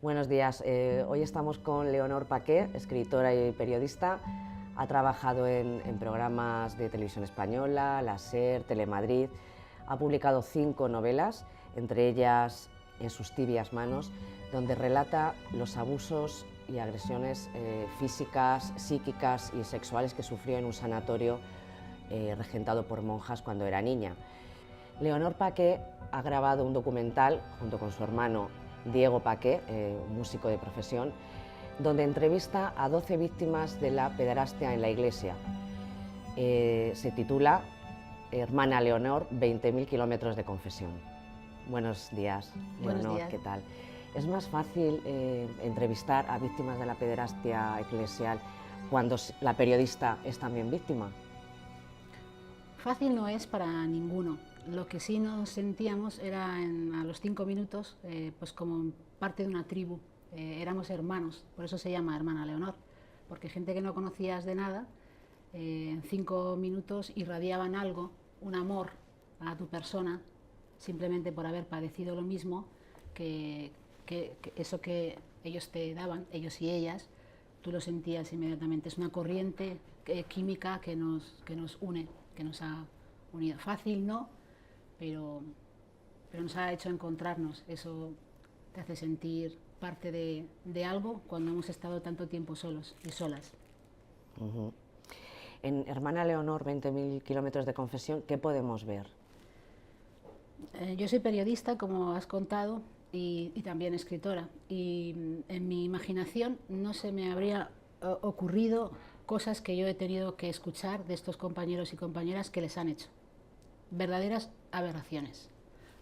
Buenos días. Hoy estamos con Leonor Paqué, escritora y periodista. Ha trabajado en programas de televisión española, La SER, Telemadrid. Ha publicado 5 novelas, entre ellas En sus tibias manos, donde relata los abusos y agresiones físicas, psíquicas y sexuales que sufrió en un sanatorio regentado por monjas cuando era niña. Leonor Paqué ha grabado un documental junto con su hermano Diego Paqué, músico de profesión, donde entrevista a 12 víctimas de la pederastia en la Iglesia. Se titula Hermana Leonor, 20.000 kilómetros de confesión. Buenos días, Leonor. Buenos días. ¿Qué tal? ¿Es más fácil entrevistar a víctimas de la pederastia eclesial cuando la periodista es también víctima? Fácil no es para ninguno. Lo que sí nos sentíamos era a los 5 minutos pues como parte de una tribu. Éramos hermanos, por eso se llama Hermana Leonor, porque gente que no conocías de nada, en 5 minutos irradiaban algo, un amor a tu persona, simplemente por haber padecido lo mismo, que eso que ellos te daban, ellos y ellas, tú lo sentías inmediatamente. Es una corriente química que nos une, que nos ha unido. Fácil no, pero nos ha hecho encontrarnos. Eso te hace sentir parte de algo cuando hemos estado tanto tiempo solos y solas. En Hermana Leonor, 20.000 kilómetros de confesión, ¿qué podemos ver? Yo soy periodista, como has contado, y también escritora. Y en mi imaginación no se me habría ocurrido cosas que yo he tenido que escuchar de estos compañeros y compañeras que les han hecho. Verdaderas aberraciones.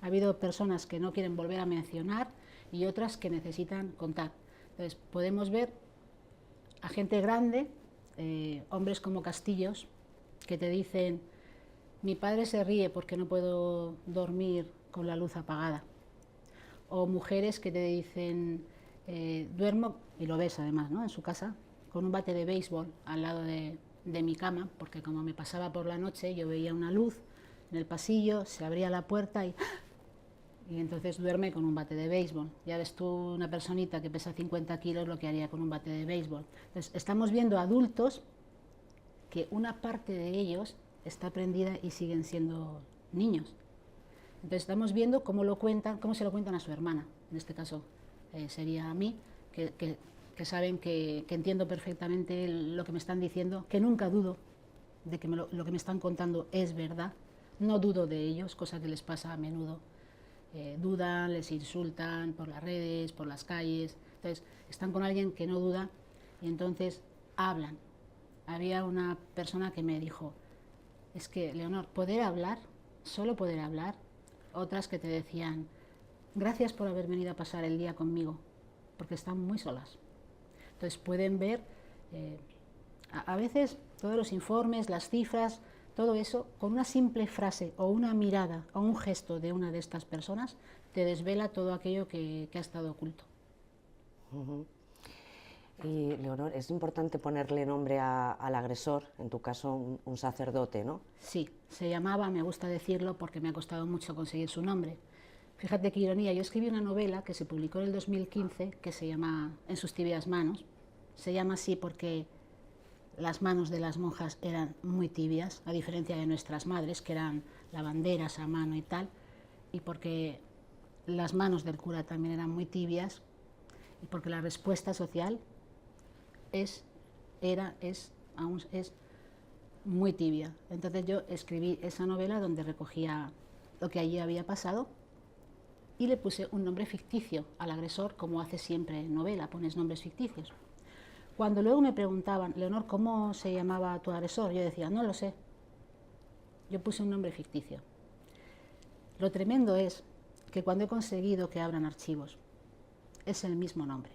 Ha habido personas que no quieren volver a mencionar y otras que necesitan contar. Entonces podemos ver a gente grande, hombres como Castillos, que te dicen: mi padre se ríe porque no puedo dormir con la luz apagada. O mujeres que te dicen: duermo, y lo ves además, ¿no?, en su casa, con un bate de béisbol al lado de mi cama, porque como me pasaba por la noche, yo veía una luz en el pasillo, se abría la puerta y entonces duerme con un bate de béisbol. Ya ves tú una personita que pesa 50 kilos lo que haría con un bate de béisbol. Entonces estamos viendo adultos que una parte de ellos está prendida y siguen siendo niños. Entonces estamos viendo cómo se lo cuentan a su hermana, en este caso sería a mí, que saben que entiendo perfectamente lo que me están diciendo, que nunca dudo de que lo que me están contando es verdad, no dudo de ellos, cosa que les pasa a menudo. Dudan, les insultan por las redes, por las calles. Entonces están con alguien que no duda y entonces hablan. Había una persona que me dijo: es que, Leonor, poder hablar, solo poder hablar. Otras que te decían: gracias por haber venido a pasar el día conmigo, porque están muy solas. Entonces pueden ver, a veces todos los informes, las cifras, todo eso, con una simple frase o una mirada o un gesto de una de estas personas, te desvela todo aquello que ha estado oculto. Y, Leonor, es importante ponerle nombre al agresor, en tu caso un sacerdote, ¿no? Sí, se llamaba, me gusta decirlo porque me ha costado mucho conseguir su nombre. Fíjate qué ironía, yo escribí una novela que se publicó en el 2015 que se llama En sus tibias manos. Se llama así porque las manos de las monjas eran muy tibias, a diferencia de nuestras madres, que eran lavanderas a mano y tal, y porque las manos del cura también eran muy tibias, y porque la respuesta social aún es muy tibia. Entonces yo escribí esa novela donde recogía lo que allí había pasado y le puse un nombre ficticio al agresor, como hace siempre en novela, pones nombres ficticios. Cuando luego me preguntaban: Leonor, ¿cómo se llamaba tu agresor? Yo decía: no lo sé. Yo puse un nombre ficticio. Lo tremendo es que cuando he conseguido que abran archivos, es el mismo nombre.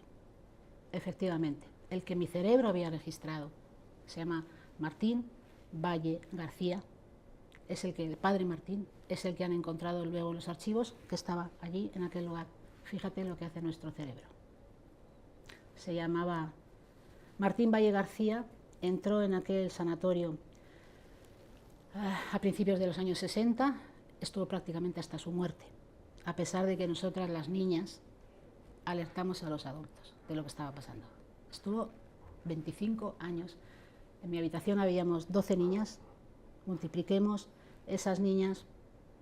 Efectivamente, el que mi cerebro había registrado. Se llama Martín Valle García. El padre Martín es el que han encontrado luego en los archivos, que estaba allí en aquel lugar. Fíjate lo que hace nuestro cerebro. Se llamaba Martín Valle García. Entró en aquel sanatorio a principios de los años 60, estuvo prácticamente hasta su muerte, a pesar de que nosotras, las niñas, alertamos a los adultos de lo que estaba pasando. Estuvo 25 años. En mi habitación habíamos 12 niñas, multipliquemos esas niñas,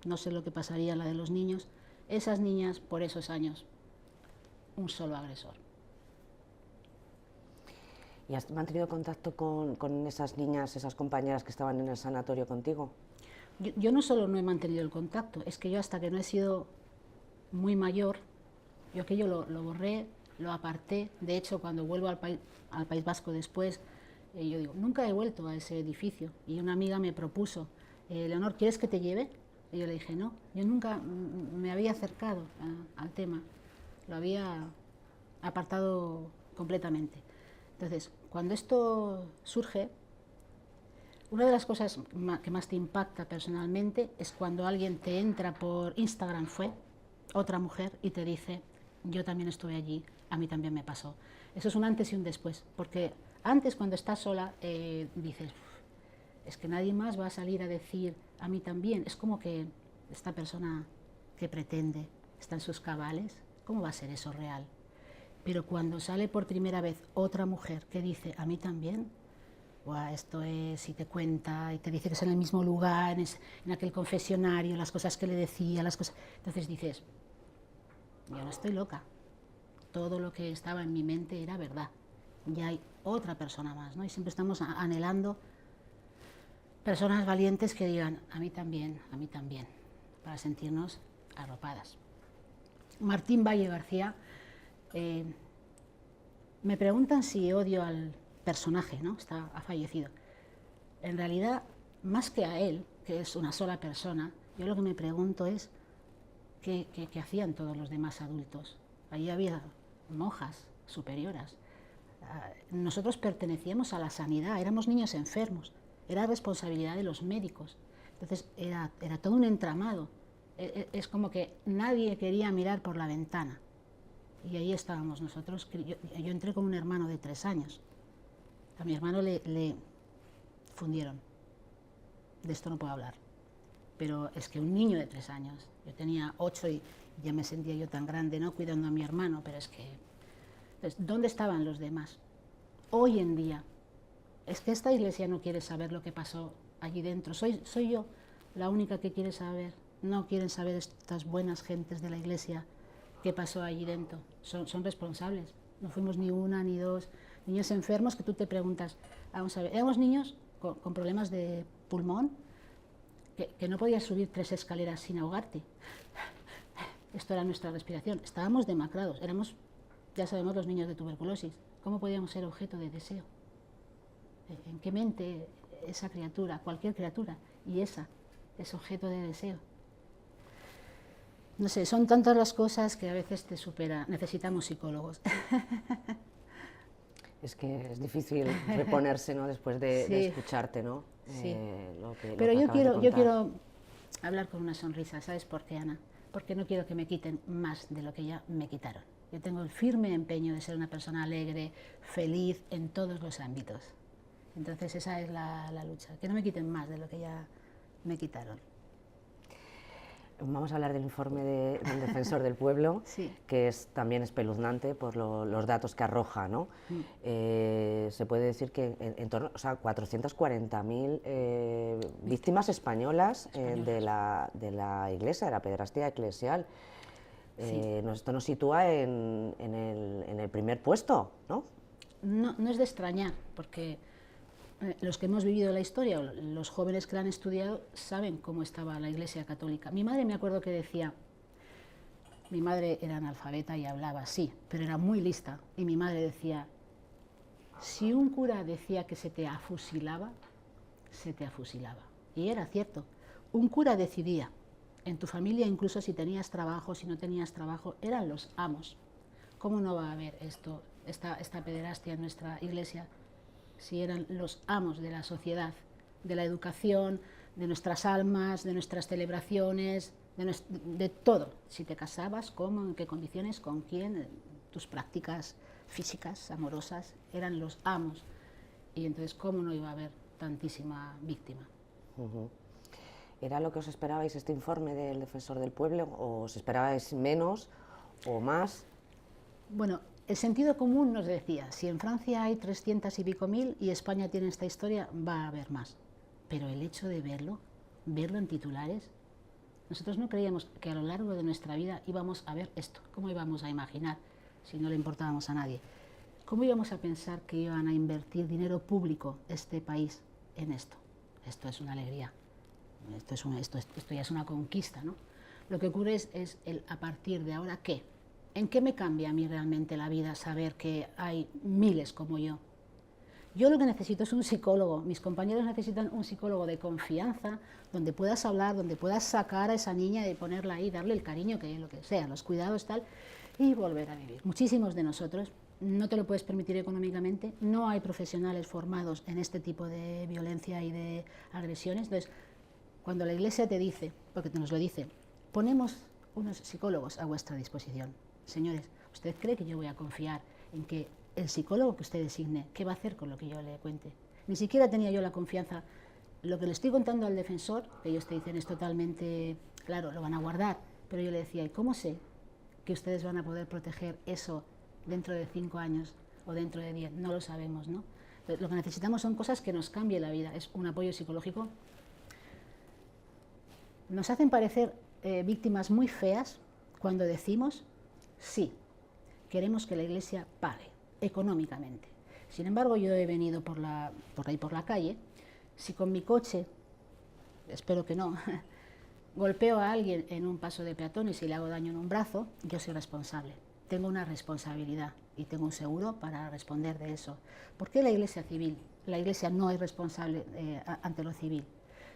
no sé lo que pasaría en la de los niños, esas niñas por esos años, un solo agresor. ¿Y has mantenido contacto con esas niñas, esas compañeras que estaban en el sanatorio contigo? Yo no solo no he mantenido el contacto, es que yo hasta que no he sido muy mayor, yo aquello lo borré, lo aparté. De hecho, cuando vuelvo al País Vasco después, yo digo, nunca he vuelto a ese edificio. Y una amiga me propuso, Leonor, ¿quieres que te lleve? Y yo le dije, no, yo nunca me había acercado al tema, lo había apartado completamente. Entonces, cuando esto surge, una de las cosas que más te impacta personalmente es cuando alguien te entra por Instagram, fue otra mujer, y te dice, yo también estuve allí, a mí también me pasó. Eso es un antes y un después, porque antes, cuando estás sola, dices, es que nadie más va a salir a decir, a mí también. Es como que esta persona que pretende está en sus cabales, ¿cómo va a ser eso real? Pero cuando sale por primera vez otra mujer que dice, a mí también, esto es, y te cuenta, y te dice que es en el mismo lugar, en aquel confesionario, las cosas que le decía, las cosas... Entonces dices, yo no estoy loca, todo lo que estaba en mi mente era verdad, ya hay otra persona más, ¿no? Y siempre estamos anhelando personas valientes que digan, a mí también, para sentirnos arropadas. Martín Valle García, me preguntan si odio al personaje, ¿no? Ha fallecido. En realidad, más que a él, que es una sola persona, yo lo que me pregunto es qué hacían todos los demás adultos. Allí había monjas superioras. Nosotros pertenecíamos a la sanidad, éramos niños enfermos, era responsabilidad de los médicos. Entonces era todo un entramado. Es como que nadie quería mirar por la ventana. Y ahí estábamos nosotros. Yo entré con un hermano de 3 años. A mi hermano le fundieron. De esto no puedo hablar. Pero es que un niño de 3 años, yo tenía 8 y ya me sentía yo tan grande, ¿no? Cuidando a mi hermano, pero es que... Entonces, ¿dónde estaban los demás? Hoy en día, es que esta iglesia no quiere saber lo que pasó allí dentro. Soy yo la única que quiere saber. No quieren saber estas buenas gentes de la iglesia qué pasó allí dentro. Son responsables. No fuimos ni una ni dos. Niños enfermos que tú te preguntas, vamos a ver, éramos niños con problemas de pulmón, que no podías subir 3 escaleras sin ahogarte. Esto era nuestra respiración. Estábamos demacrados. Éramos, ya sabemos, los niños de tuberculosis. ¿Cómo podíamos ser objeto de deseo? ¿En qué mente esa criatura, cualquier criatura, y esa es objeto de deseo? No sé, son tantas las cosas que a veces te supera. Necesitamos psicólogos. Es que es difícil reponerse, ¿no? Después de escucharte, ¿no? Sí. Pero yo quiero hablar con una sonrisa. ¿Sabes por qué, Ana? Porque no quiero que me quiten más de lo que ya me quitaron. Yo tengo el firme empeño de ser una persona alegre, feliz en todos los ámbitos. Entonces esa es la lucha, que no me quiten más de lo que ya me quitaron. Vamos a hablar del informe del Defensor del Pueblo, sí. Que es también espeluznante por los datos que arroja, ¿no? Se puede decir que en torno, o sea, 440.000 víctimas españolas de la Iglesia, de la pederastia eclesial. Sí. Esto nos sitúa en el primer puesto, ¿no? No es de extrañar, porque los que hemos vivido la historia, o los jóvenes que la han estudiado, saben cómo estaba la Iglesia católica. Mi madre, me acuerdo que decía, mi madre era analfabeta y hablaba, sí, pero era muy lista, y mi madre decía, si un cura decía que se te afusilaba, se te afusilaba. Y era cierto, un cura decidía. En tu familia, incluso si tenías trabajo, si no tenías trabajo, eran los amos. ¿Cómo no va a haber esta pederastia en nuestra Iglesia si eran los amos de la sociedad, de la educación, de nuestras almas, de nuestras celebraciones, de todo? Si te casabas, cómo, en qué condiciones, con quién, tus prácticas físicas, amorosas, eran los amos. Y entonces, ¿cómo no iba a haber tantísima víctima? ¿Era lo que os esperabais este informe del Defensor del Pueblo? ¿O os esperabais menos o más? Bueno, el sentido común nos decía, si en Francia hay 300 y pico mil y España tiene esta historia, va a haber más. Pero el hecho de verlo en titulares, nosotros no creíamos que a lo largo de nuestra vida íbamos a ver esto. ¿Cómo íbamos a imaginar, si no le importábamos a nadie? ¿Cómo íbamos a pensar que iban a invertir dinero público este país en esto? Esto es una alegría, esto ya es una conquista, ¿no? Lo que ocurre es el a partir de ahora, ¿qué? ¿En qué me cambia a mí realmente la vida saber que hay miles como yo? Yo lo que necesito es un psicólogo, mis compañeros necesitan un psicólogo de confianza, donde puedas hablar, donde puedas sacar a esa niña y ponerla ahí, darle el cariño, que lo que sea, los cuidados, tal, y volver a vivir. Muchísimos de nosotros no te lo puedes permitir económicamente, no hay profesionales formados en este tipo de violencia y de agresiones. Entonces, cuando la Iglesia te dice, porque nos lo dice, ponemos unos psicólogos a vuestra disposición. Señores, ¿usted cree que yo voy a confiar en que el psicólogo que usted designe, qué va a hacer con lo que yo le cuente? Ni siquiera tenía yo la confianza. Lo que le estoy contando al defensor, que ellos te dicen es totalmente, claro, lo van a guardar, pero yo le decía, ¿y cómo sé que ustedes van a poder proteger eso dentro de 5 años o dentro de 10? No lo sabemos, ¿no? Lo que necesitamos son cosas que nos cambien la vida, es un apoyo psicológico. Nos hacen parecer víctimas muy feas cuando decimos, sí, queremos que la Iglesia pague económicamente. Sin embargo, yo he venido por ahí por la calle, si con mi coche, espero que no, golpeo a alguien en un paso de peatones y le hago daño en un brazo, yo soy responsable. Tengo una responsabilidad y tengo un seguro para responder de eso. ¿Por qué la Iglesia civil? La Iglesia no es responsable ante lo civil.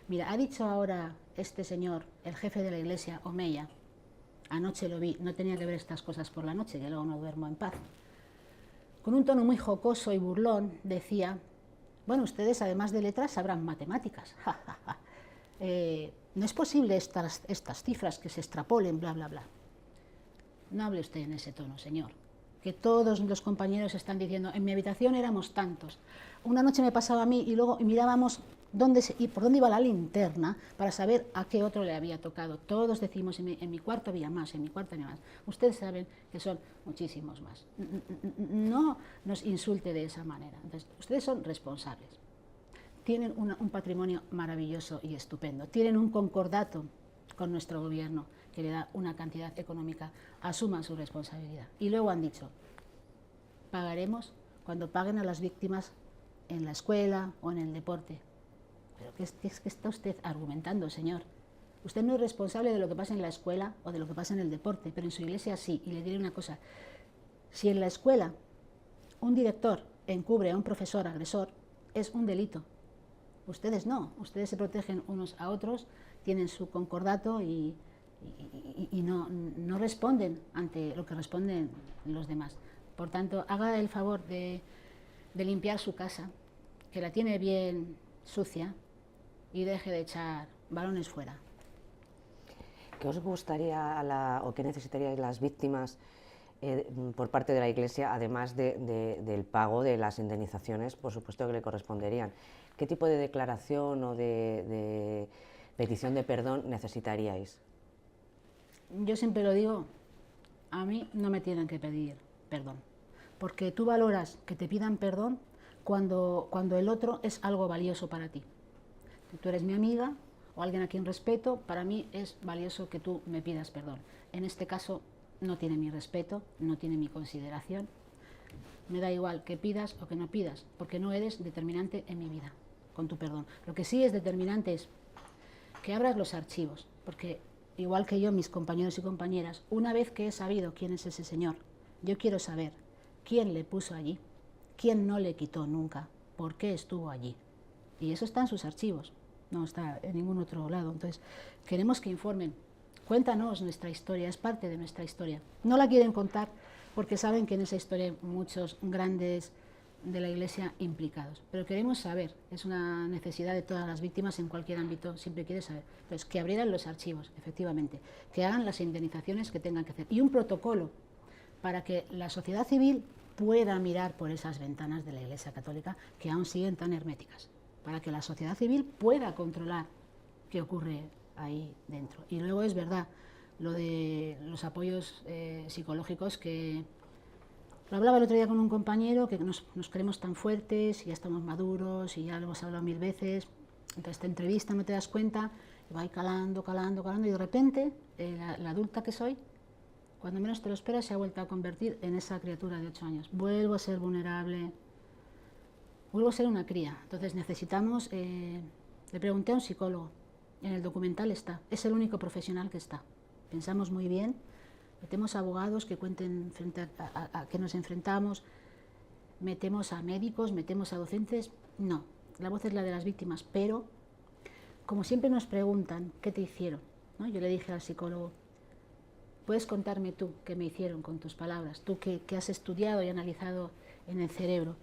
Mira, ha dicho ahora este señor, el jefe de la Iglesia, Omeya, anoche lo vi, no tenía que ver estas cosas por la noche, que luego no duermo en paz. Con un tono muy jocoso y burlón decía, bueno, ustedes además de letras sabrán matemáticas. No es posible estas cifras que se extrapolen, bla, bla, bla. No hable usted en ese tono, señor, que todos los compañeros están diciendo, en mi habitación éramos tantos. Una noche me pasaba a mí y luego mirábamos por dónde iba la linterna para saber a qué otro le había tocado. Todos decimos, en mi cuarto había más, en mi cuarto había más. Ustedes saben que son muchísimos más. No nos insulte de esa manera. Entonces, ustedes son responsables. Tienen un patrimonio maravilloso y estupendo. Tienen un concordato con nuestro gobierno que le da una cantidad económica, asuman su responsabilidad. Y luego han dicho, pagaremos cuando paguen a las víctimas en la escuela o en el deporte. ¿Pero qué está usted argumentando, señor? Usted no es responsable de lo que pasa en la escuela o de lo que pasa en el deporte, pero en su iglesia sí. Y le diré una cosa, si en la escuela un director encubre a un profesor agresor, es un delito. Ustedes no, ustedes se protegen unos a otros, tienen su concordato y no responden ante lo que responden los demás. Por tanto, haga el favor de limpiar su casa, que la tiene bien sucia, y deje de echar balones fuera. ¿Qué os gustaría o qué necesitaríais las víctimas por parte de la Iglesia, además del pago de las indemnizaciones, por supuesto, que le corresponderían? ¿Qué tipo de declaración o de petición de perdón necesitaríais? Yo siempre lo digo, a mí no me tienen que pedir perdón, porque tú valoras que te pidan perdón cuando el otro es algo valioso para ti. Tú eres mi amiga o alguien a quien respeto, para mí es valioso que tú me pidas perdón. En este caso no tiene mi respeto, no tiene mi consideración. Me da igual que pidas o que no pidas, porque no eres determinante en mi vida, con tu perdón. Lo que sí es determinante es que abras los archivos, porque igual que yo, mis compañeros y compañeras, una vez que he sabido quién es ese señor, yo quiero saber quién le puso allí, quién no le quitó nunca, por qué estuvo allí. Y eso está en sus archivos, no está en ningún otro lado. Entonces, queremos que informen. Cuéntanos nuestra historia, es parte de nuestra historia. No la quieren contar porque saben que en esa historia hay muchos grandes de la Iglesia implicados. Pero queremos saber, es una necesidad de todas las víctimas en cualquier ámbito, siempre quiere saber. Entonces, que abrieran los archivos, efectivamente, que hagan las indemnizaciones que tengan que hacer. Y un protocolo para que la sociedad civil pueda mirar por esas ventanas de la Iglesia Católica que aún siguen tan herméticas, para que la sociedad civil pueda controlar qué ocurre ahí dentro. Y luego es verdad, lo de los apoyos psicológicos que Lo hablaba el otro día con un compañero, que nos creemos tan fuertes, y ya estamos maduros, y ya lo hemos hablado 1000 veces, entonces te entrevista, no te das cuenta, y va ahí calando, calando, calando, y de repente, la adulta que soy, cuando menos te lo esperas, se ha vuelto a convertir en esa criatura de 8 años. Vuelvo a ser vulnerable, vuelvo a ser una cría. Entonces necesitamos, le pregunté a un psicólogo, en el documental está, es el único profesional que está. Pensamos muy bien, metemos abogados que cuenten frente a qué nos enfrentamos, metemos a médicos, metemos a docentes, no, la voz es la de las víctimas, pero como siempre nos preguntan qué te hicieron, ¿no? Yo le dije al psicólogo, puedes contarme tú qué me hicieron con tus palabras, tú que has estudiado y analizado en el cerebro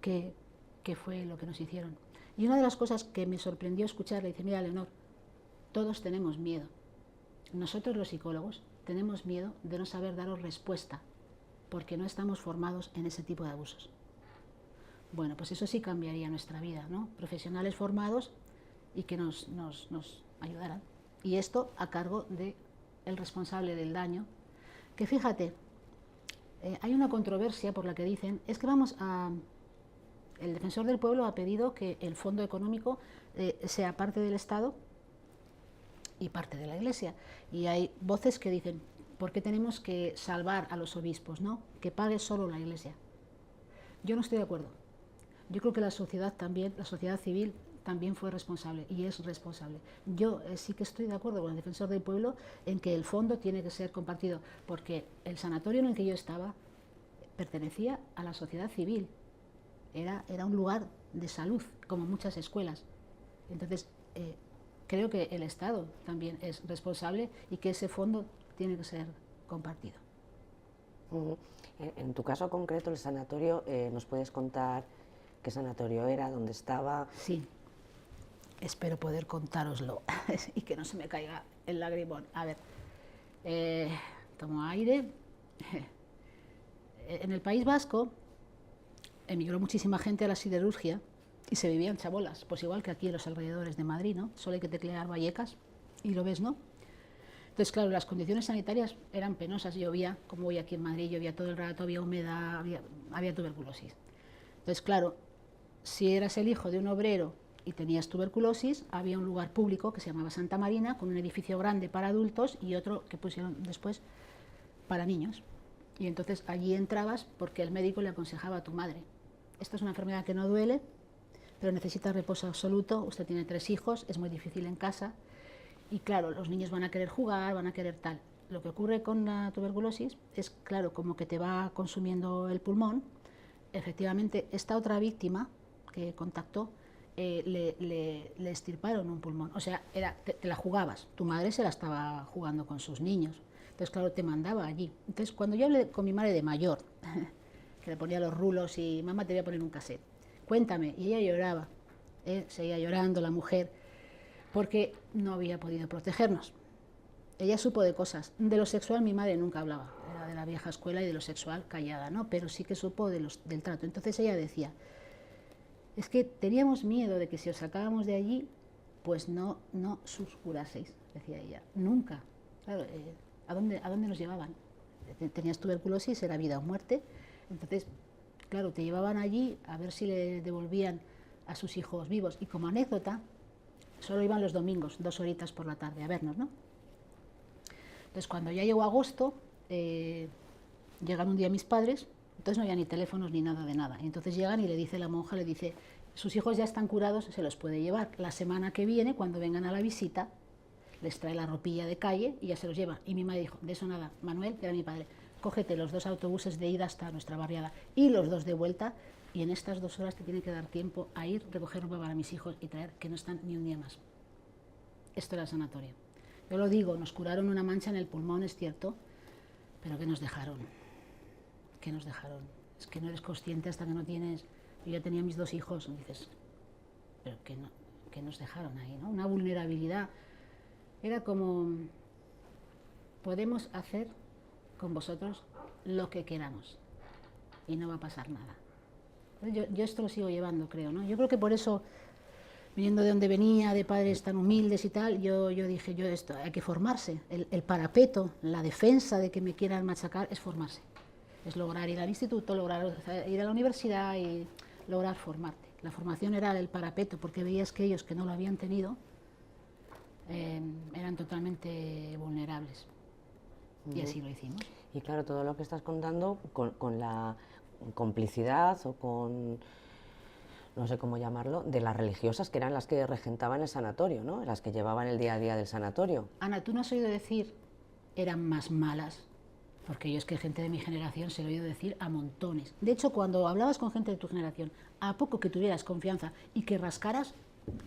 qué fue lo que nos hicieron. Y una de las cosas que me sorprendió escuchar, le dice, mira, Leonor, todos tenemos miedo. Nosotros los psicólogos tenemos miedo de no saber daros respuesta, porque no estamos formados en ese tipo de abusos. Bueno, pues eso sí cambiaría nuestra vida, ¿no? Profesionales formados y que nos ayudaran. Y esto a cargo del responsable del daño, que fíjate, hay una controversia por la que dicen, es que el defensor del pueblo ha pedido que el fondo económico sea parte del Estado y parte de la Iglesia. Y hay voces que dicen, ¿por qué tenemos que salvar a los obispos, ¿no? Que pague solo la Iglesia. Yo no estoy de acuerdo. Yo creo que la sociedad también, la sociedad civil también fue responsable y es responsable. Yo sí que estoy de acuerdo con el defensor del pueblo en que el fondo tiene que ser compartido, porque el sanatorio en el que yo estaba pertenecía a la sociedad civil. Era un lugar de salud, como muchas escuelas. Entonces, creo que el Estado también es responsable y que ese fondo tiene que ser compartido. En tu caso concreto, el sanatorio, ¿nos puedes contar qué sanatorio era, dónde estaba? Sí, espero poder contároslo y que no se me caiga el lagrimón. A ver, tomo aire. En el País Vasco emigró muchísima gente a la siderurgia y se vivían chabolas, pues igual que aquí en los alrededores de Madrid, ¿no? Solo hay que teclear Vallecas y lo ves, ¿no? Entonces, claro, las condiciones sanitarias eran penosas, llovía, como hoy aquí en Madrid, llovía todo el rato, había humedad, había tuberculosis. Entonces, claro, si eras el hijo de un obrero y tenías tuberculosis, había un lugar público que se llamaba Santa Marina, con un edificio grande para adultos y otro que pusieron después para niños. Y entonces allí entrabas porque el médico le aconsejaba a tu madre, esta es una enfermedad que no duele, pero necesita reposo absoluto, usted tiene 3 hijos, es muy difícil en casa, y claro, los niños van a querer jugar, van a querer tal. Lo que ocurre con la tuberculosis es, claro, como que te va consumiendo el pulmón. Efectivamente, esta otra víctima que contactó, le extirparon un pulmón, o sea, te la jugabas, tu madre se la estaba jugando con sus niños, entonces claro, te mandaba allí. Entonces cuando yo hablé con mi madre de mayor, que le ponía los rulos y mamá te voy a poner un cassette, cuéntame, y ella lloraba, seguía llorando la mujer, porque no había podido protegernos. Ella supo de cosas. De lo sexual mi madre nunca hablaba, era de la vieja escuela y de lo sexual callada, ¿no? Pero sí que supo del trato. Entonces ella decía, es que teníamos miedo de que si os sacábamos de allí, pues no suspiraseis, decía ella. Nunca. Claro, ¿a dónde nos llevaban? Tenías tuberculosis, era vida o muerte. Entonces, claro, te llevaban allí a ver si le devolvían a sus hijos vivos. Y como anécdota, solo iban los domingos, 2 horitas por la tarde a vernos, ¿no? Entonces, cuando ya llegó agosto, llegan un día mis padres, entonces no había ni teléfonos ni nada de nada. Y entonces llegan y le dice la monja, le dice, sus hijos ya están curados, se los puede llevar. La semana que viene, cuando vengan a la visita, les trae la ropilla de calle y ya se los lleva. Y mi madre dijo, de eso nada, Manuel, que era mi padre, cógete los 2 autobuses de ida hasta nuestra barriada y los 2 de vuelta, y en estas 2 horas te tiene que dar tiempo a ir, recoger ropa para mis hijos y traer, que no están ni un día más. Esto era el sanatorio. Yo lo digo, nos curaron una mancha en el pulmón, es cierto, pero ¿qué nos dejaron? ¿Qué nos dejaron? Es que no eres consciente hasta que no tienes... Yo ya tenía mis 2 hijos, y dices, pero ¿qué nos dejaron ahí, ¿no? Una vulnerabilidad. Era como, podemos hacer con vosotros lo que queramos y no va a pasar nada. Yo esto lo sigo llevando, creo, ¿no? Yo creo que por eso, viniendo de donde venía, de padres tan humildes y tal, yo dije, esto hay que formarse. El parapeto, la defensa de que me quieran machacar es formarse. es lograr ir al instituto, lograr ir a la universidad y lograr formarte. La formación era el parapeto, porque veías que ellos que no lo habían tenido eran totalmente vulnerables. Y así lo hicimos. Y claro, todo lo que estás contando con la complicidad o con, no sé cómo llamarlo, de las religiosas que eran las que regentaban el sanatorio, ¿no? Las que llevaban el día a día del sanatorio. Ana, ¿tú no has oído decir eran más malas? Porque yo es que gente de mi generación se lo he oído decir a montones. De hecho, cuando hablabas con gente de tu generación, a poco que tuvieras confianza y que rascaras,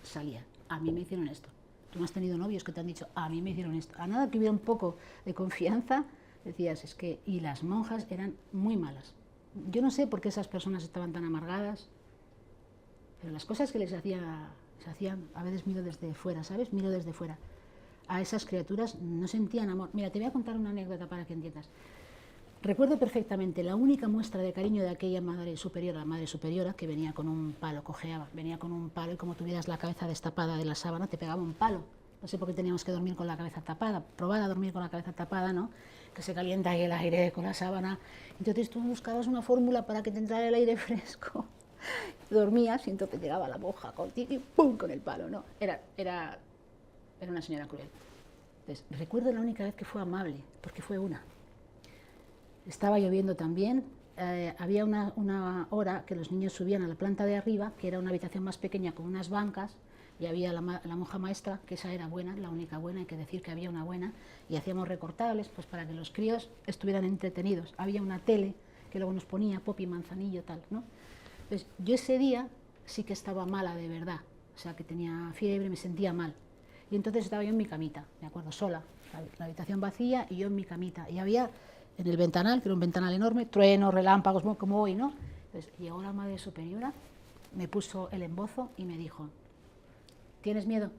salía. A mí me hicieron esto. Tú no has tenido novios que te han dicho, a mí me hicieron esto. A nada que hubiera un poco de confianza, decías, es que... Y las monjas eran muy malas. Yo no sé por qué esas personas estaban tan amargadas, pero las cosas que les hacían, a veces miro desde fuera, ¿sabes? Miro desde fuera. A esas criaturas no sentían amor. Mira, te voy a contar una anécdota para que entiendas. Recuerdo perfectamente la única muestra de cariño de aquella madre superiora, la madre superiora, que venía con un palo, cojeaba, venía con un palo y como tuvieras la cabeza destapada de la sábana, te pegaba un palo. No sé por qué teníamos que dormir con la cabeza tapada, probar a dormir con la cabeza tapada, ¿no? Que se calienta ahí el aire con la sábana. Entonces tú buscabas una fórmula para que te entrara el aire fresco. Dormías y entonces llegaba la monja contigo y ¡pum! Con el palo, ¿no? Era una señora cruel. Entonces, recuerdo la única vez que fue amable, porque fue una. Estaba lloviendo también, había una hora que los niños subían a la planta de arriba, que era una habitación más pequeña con unas bancas, y había la monja maestra, que esa era buena, la única buena, hay que decir que había una buena, y hacíamos recortables pues para que los críos estuvieran entretenidos. Había una tele que luego nos ponía Poppy Manzanillo, tal, ¿no? Entonces, yo ese día sí que estaba mala de verdad, o sea, que tenía fiebre, me sentía mal. Y entonces estaba yo en mi camita, me acuerdo, sola, la habitación vacía y yo en mi camita. Y había en el ventanal, que era un ventanal enorme, truenos, relámpagos, como hoy, ¿no? Entonces llegó la madre superiora, me puso el embozo y me dijo, ¿tienes miedo?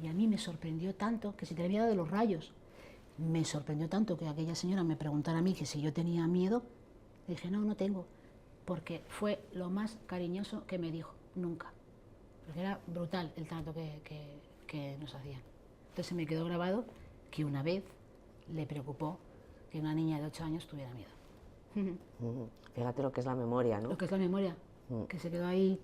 Y a mí me sorprendió tanto, que si tenía miedo de los rayos, me sorprendió tanto que aquella señora me preguntara a mí que si yo tenía miedo. Le dije, no, no tengo, porque fue lo más cariñoso que me dijo, nunca. Porque era brutal el trato que nos hacían. Entonces se me quedó grabado que una vez le preocupó que una niña de 8 años tuviera miedo. Fíjate lo que es la memoria, ¿no? Lo que es la memoria, que se quedó ahí.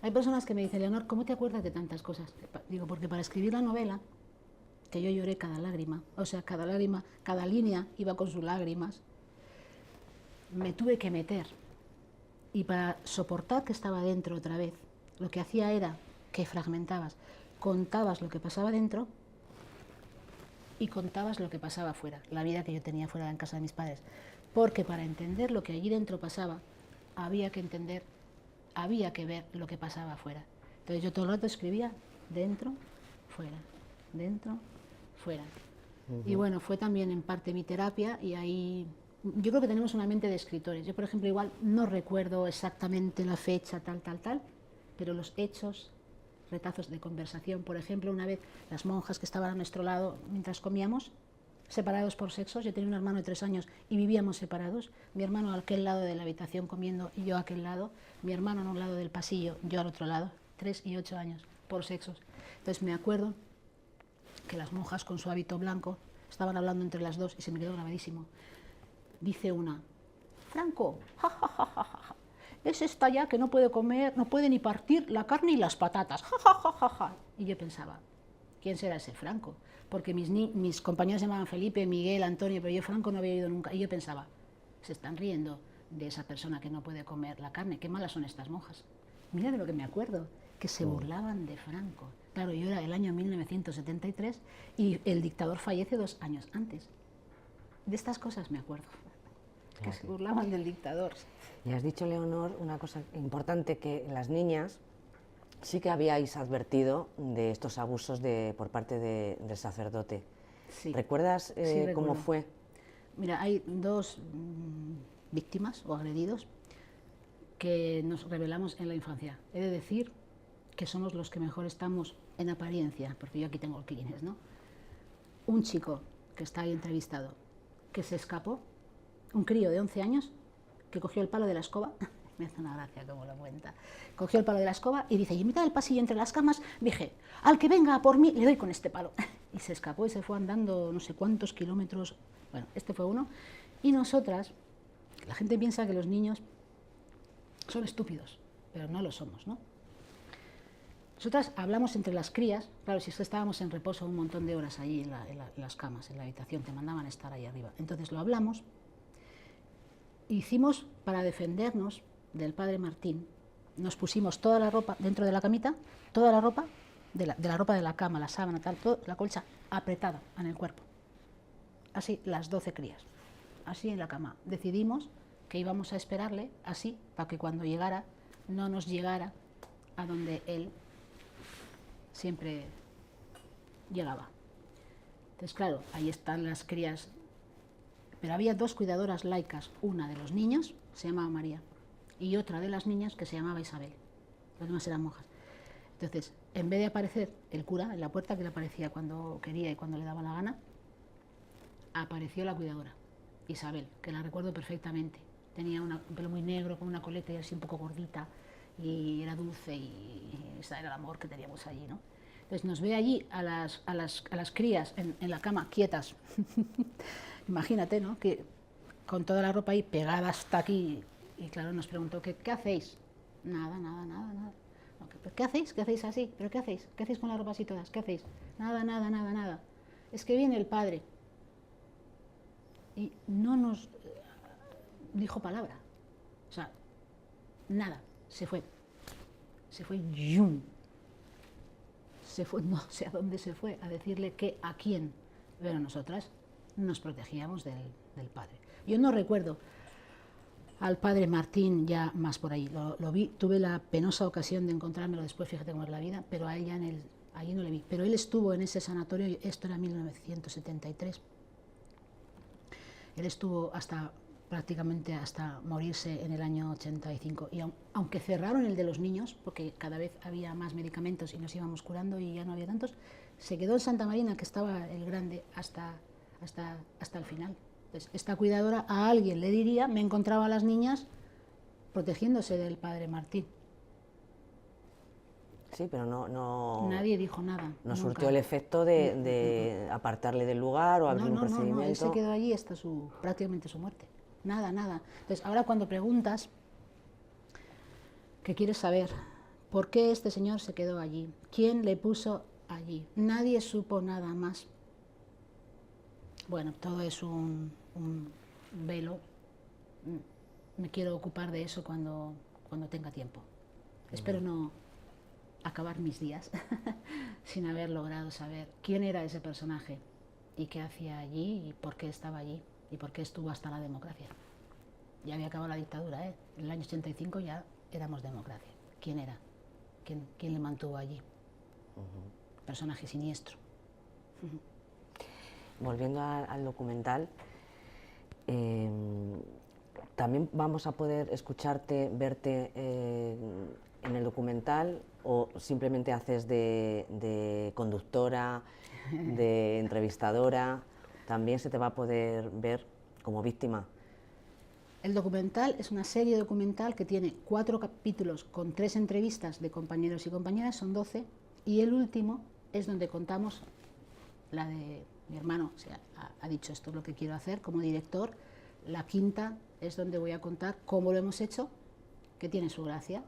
Hay personas que me dicen, Leonor, ¿cómo te acuerdas de tantas cosas? Digo, porque para escribir la novela, que yo lloré cada lágrima, o sea, cada lágrima, cada línea iba con sus lágrimas, me tuve que meter. Y para soportar que estaba dentro otra vez, lo que hacía era que fragmentabas, contabas lo que pasaba dentro y contabas lo que pasaba afuera, la vida que yo tenía fuera en casa de mis padres. Porque para entender lo que allí dentro pasaba, había que entender, había que ver lo que pasaba afuera. Entonces yo todo el rato escribía dentro, fuera, dentro, fuera. Y bueno, fue también en parte mi terapia y ahí... Yo creo que tenemos una mente de escritores. Yo, por ejemplo, igual no recuerdo exactamente la fecha, tal, pero los hechos, retazos de conversación. Por ejemplo, una vez las monjas que estaban a nuestro lado mientras comíamos, separados por sexos, yo tenía un hermano de 3 años y vivíamos separados, mi hermano a aquel lado de la habitación comiendo y yo a aquel lado, mi hermano a un lado del pasillo, yo al otro lado, 3 y 8 años, por sexos. Entonces me acuerdo que las monjas con su hábito blanco estaban hablando entre las dos y se me quedó grabadísimo. Dice una, Franco, ja, ja, ja, ja, ja. Es esta ya que no puede comer, no puede ni partir la carne y las patatas, ja, ja, ja, ja, ja. Y yo pensaba, ¿quién será ese Franco? Porque mis compañeros se llamaban Felipe, Miguel, Antonio, pero yo Franco no había oído nunca. Y yo pensaba, se están riendo de esa persona que no puede comer la carne, qué malas son estas monjas. Mira de lo que me acuerdo, que se burlaban de Franco. Claro, yo era el año 1973 y el dictador fallece 2 años antes. De estas cosas me acuerdo, que se burlaban del dictador. Y has dicho, Leonor, una cosa importante, que las niñas sí que habíais advertido de estos abusos por parte del sacerdote. Sí. ¿Recuerdas Sí, cómo fue? Mira, hay 2 víctimas o agredidos que nos revelamos en la infancia. He de decir que somos los que mejor estamos en apariencia, porque yo aquí tengo clines, ¿no? Un chico que está ahí entrevistado, que se escapó, un crío de 11 años, que cogió el palo de la escoba, me hace una gracia como lo cuenta, cogió el palo de la escoba y dice, y en mitad del pasillo entre las camas dije, al que venga a por mí le doy con este palo. y se escapó y se fue andando no sé cuántos kilómetros. Bueno, este fue uno. Y nosotras, la gente piensa que los niños son estúpidos, pero no lo somos, ¿no? Nosotras hablamos entre las crías, claro, si es que estábamos en reposo un montón de horas allí en las camas, en la habitación, te mandaban a estar ahí arriba. Entonces lo hablamos, hicimos para defendernos del padre Martín, nos pusimos toda la ropa dentro de la camita, toda la ropa, de la ropa de la cama, la sábana, tal, toda la colcha apretada en el cuerpo. Así, las 12 crías, así en la cama. Decidimos que íbamos a esperarle así, para que cuando llegara, no nos llegara a donde él siempre llegaba. Entonces, claro, ahí están las crías, pero había dos cuidadoras laicas, una de los niños, se llamaba María, y otra de las niñas que se llamaba Isabel, las demás eran monjas. Entonces, en vez de aparecer el cura en la puerta, que le aparecía cuando quería y cuando le daba la gana, apareció la cuidadora, Isabel, que la recuerdo perfectamente. Tenía un pelo muy negro, con una coleta y así un poco gordita, y era dulce, y ese era el amor que teníamos allí, ¿no? Entonces nos ve allí a las crías en la cama, quietas. Imagínate, ¿no? Que con toda la ropa ahí pegada hasta aquí. Y claro, nos preguntó, ¿qué hacéis? Nada. No, ¿qué hacéis? ¿Qué hacéis así? ¿Pero qué hacéis? ¿Qué hacéis con las ropas así todas? ¿Qué hacéis? Nada. Es que viene el padre. Y no nos dijo palabra. O sea, nada. Se fue, ¡yum! Se fue, no sé a dónde se fue, a decirle que a quién. Pero nosotras nos protegíamos del padre. Yo no recuerdo al padre Martín ya más por ahí. Lo vi, tuve la penosa ocasión de encontrármelo después, fíjate cómo es la vida, pero a él ya allí no le vi. Pero él estuvo en ese sanatorio, esto era 1973. Él estuvo prácticamente hasta morirse en el año 85. Y aunque cerraron el de los niños, porque cada vez había más medicamentos y nos íbamos curando y ya no había tantos, se quedó en Santa Marina, que estaba el grande, hasta el final. Entonces, esta cuidadora a alguien le diría, me encontraba a las niñas protegiéndose del padre Martín. Sí, pero no Nadie dijo nada. No surtió el efecto de apartarle del lugar o abrir un procedimiento. No, él se quedó allí hasta prácticamente su muerte. Nada. Entonces, ahora cuando preguntas, ¿qué quieres saber? ¿Por qué este señor se quedó allí? ¿Quién le puso allí? Nadie supo nada más. Bueno, todo es un velo. Me quiero ocupar de eso cuando tenga tiempo. Espero no acabar mis días sin haber logrado saber quién era ese personaje y qué hacía allí y por qué estaba allí y por qué estuvo hasta la democracia. Ya había acabado la dictadura, ¿eh? En el año 85 ya éramos democracia. ¿Quién era? ¿Quién le mantuvo allí? Personaje siniestro. Volviendo al documental, también vamos a poder escucharte, verte en el documental, o simplemente haces de conductora, de entrevistadora. También se te va a poder ver como víctima. El documental es una serie documental que tiene 4 capítulos con 3 entrevistas de compañeros y compañeras, son 12, y el último es donde contamos la de mi hermano. O sea, ha dicho, esto es lo que quiero hacer como director. La quinta es donde voy a contar cómo lo hemos hecho, que tiene su gracia,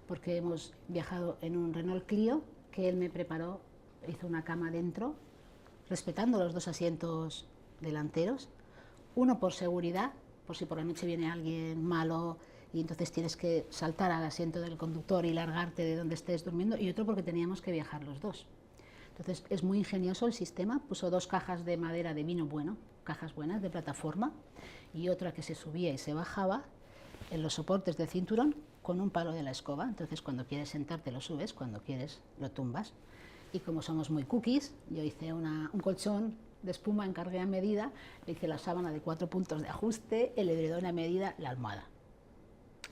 porque hemos viajado en un Renault Clio que él me preparó, hizo una cama dentro, respetando los 2 asientos delanteros, uno por seguridad, por si por la noche viene alguien malo y entonces tienes que saltar al asiento del conductor y largarte de donde estés durmiendo, y otro porque teníamos que viajar los 2. Entonces es muy ingenioso el sistema, puso 2 cajas de madera de vino bueno, cajas buenas de plataforma, y otra que se subía y se bajaba en los soportes del cinturón con un palo de la escoba. Entonces cuando quieres sentarte lo subes, cuando quieres lo tumbas. Y como somos muy cookies, yo hice un colchón de espuma, encargué a medida, le hice la sábana de 4 puntos de ajuste, el edredón a medida, la almohada,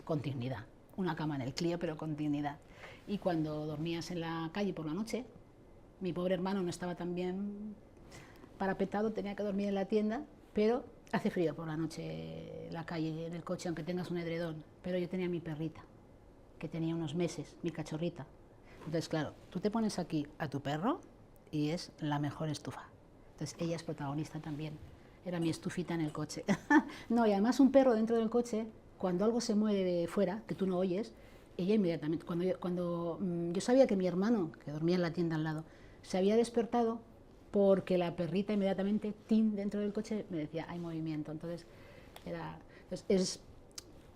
con dignidad. Una cama en el Clio, pero con dignidad. Y cuando dormías en la calle por la noche, mi pobre hermano no estaba tan bien parapetado, tenía que dormir en la tienda, pero hace frío por la noche la calle, en el coche, aunque tengas un edredón. Pero yo tenía mi perrita, que tenía unos meses, mi cachorrita. Entonces, claro, tú te pones aquí a tu perro y es la mejor estufa. Entonces ella es protagonista también. Era mi estufita en el coche. No, y además un perro dentro del coche, cuando algo se mueve de fuera, que tú no oyes, ella inmediatamente, cuando yo sabía que mi hermano, que dormía en la tienda al lado, se había despertado porque la perrita inmediatamente, tin, dentro del coche, me decía, hay movimiento. Entonces,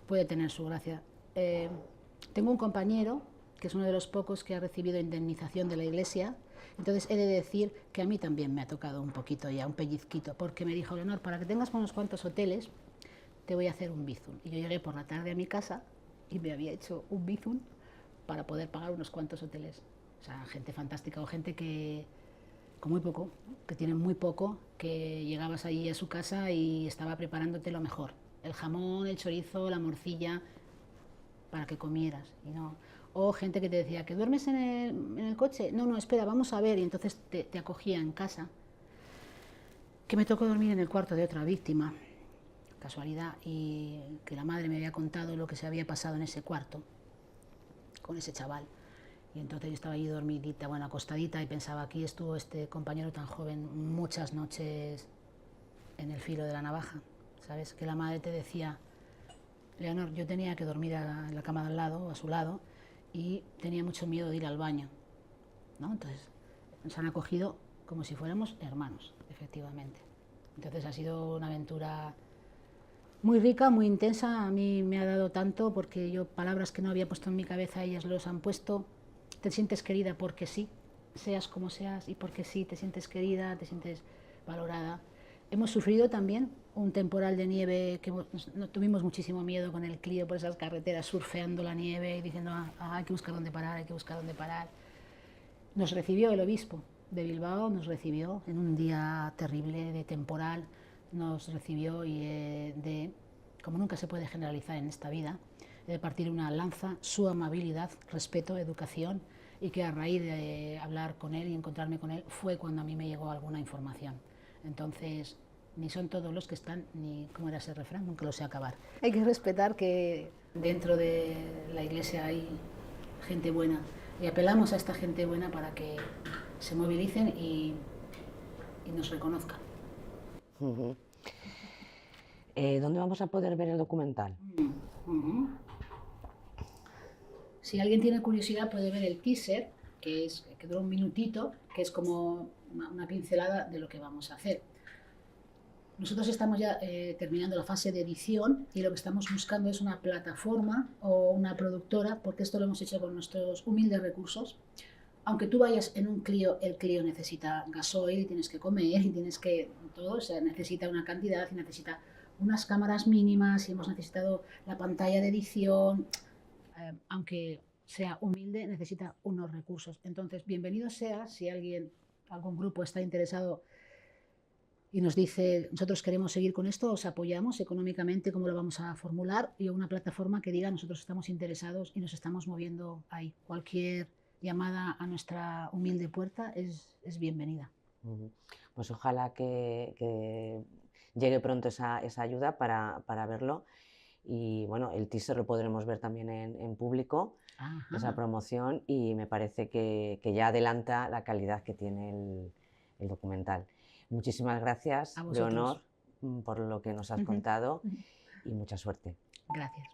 puede tener su gracia. Tengo un compañero, que es uno de los pocos que ha recibido indemnización de la Iglesia. Entonces he de decir que a mí también me ha tocado un poquito ya, un pellizquito, porque me dijo, Leonor, para que tengas unos cuantos hoteles, te voy a hacer un bizum. Y yo llegué por la tarde a mi casa y me había hecho un bizum para poder pagar unos cuantos hoteles. O sea, gente fantástica o gente que con muy poco, que tienen muy poco, que llegabas allí a su casa y estaba preparándote lo mejor. El jamón, el chorizo, la morcilla, para que comieras. Y no. O gente que te decía, ¿que duermes en el coche? No, no, espera, vamos a ver. Y entonces te acogía en casa. Que me tocó dormir en el cuarto de otra víctima, casualidad, y que la madre me había contado lo que se había pasado en ese cuarto con ese chaval. Y entonces yo estaba allí dormidita, bueno, acostadita, y pensaba, aquí estuvo este compañero tan joven muchas noches en el filo de la navaja. ¿Sabes? Que la madre te decía, Leonor, yo tenía que dormir en la cama de al lado, a su lado, y tenía mucho miedo de ir al baño, ¿no? Entonces nos han acogido como si fuéramos hermanos, efectivamente. Entonces ha sido una aventura muy rica, muy intensa. A mí me ha dado tanto porque yo palabras que no había puesto en mi cabeza, ellas los han puesto. Te sientes querida porque sí, seas como seas, y porque sí, te sientes querida, te sientes valorada. Hemos sufrido también un temporal de nieve que tuvimos muchísimo miedo con el Clio por esas carreteras, surfeando la nieve y diciendo, hay que buscar dónde parar, hay que buscar dónde parar. Nos recibió el obispo de Bilbao, nos recibió en un día terrible de temporal, nos recibió y como nunca se puede generalizar en esta vida, de partir una lanza, su amabilidad, respeto, educación, y que a raíz de hablar con él y encontrarme con él fue cuando a mí me llegó alguna información. Entonces, ni son todos los que están, ni, ¿cómo era ese refrán? Nunca lo sé acabar. Hay que respetar que dentro de la Iglesia hay gente buena, y apelamos a esta gente buena para que se movilicen y nos reconozcan. ¿Dónde vamos a poder ver el documental? Si alguien tiene curiosidad puede ver el teaser, que dura un minutito, que es como una pincelada de lo que vamos a hacer. Nosotros estamos ya terminando la fase de edición y lo que estamos buscando es una plataforma o una productora, porque esto lo hemos hecho con nuestros humildes recursos. Aunque tú vayas en un Clio, el Clio necesita gasoil y tienes que comer y tienes que todo, o sea, necesita una cantidad y necesita unas cámaras mínimas y hemos necesitado la pantalla de edición. Aunque sea humilde, necesita unos recursos. Entonces, bienvenido sea si algún grupo está interesado y nos dice, nosotros queremos seguir con esto, os apoyamos económicamente, cómo lo vamos a formular, y una plataforma que diga, nosotros estamos interesados y nos estamos moviendo ahí. Cualquier llamada a nuestra humilde puerta es bienvenida. Pues ojalá que llegue pronto esa ayuda para verlo. Y bueno, el teaser lo podremos ver también en público, esa promoción, y me parece que ya adelanta la calidad que tiene el documental. Muchísimas gracias, Leonor, por lo que nos has contado, y mucha suerte. Gracias.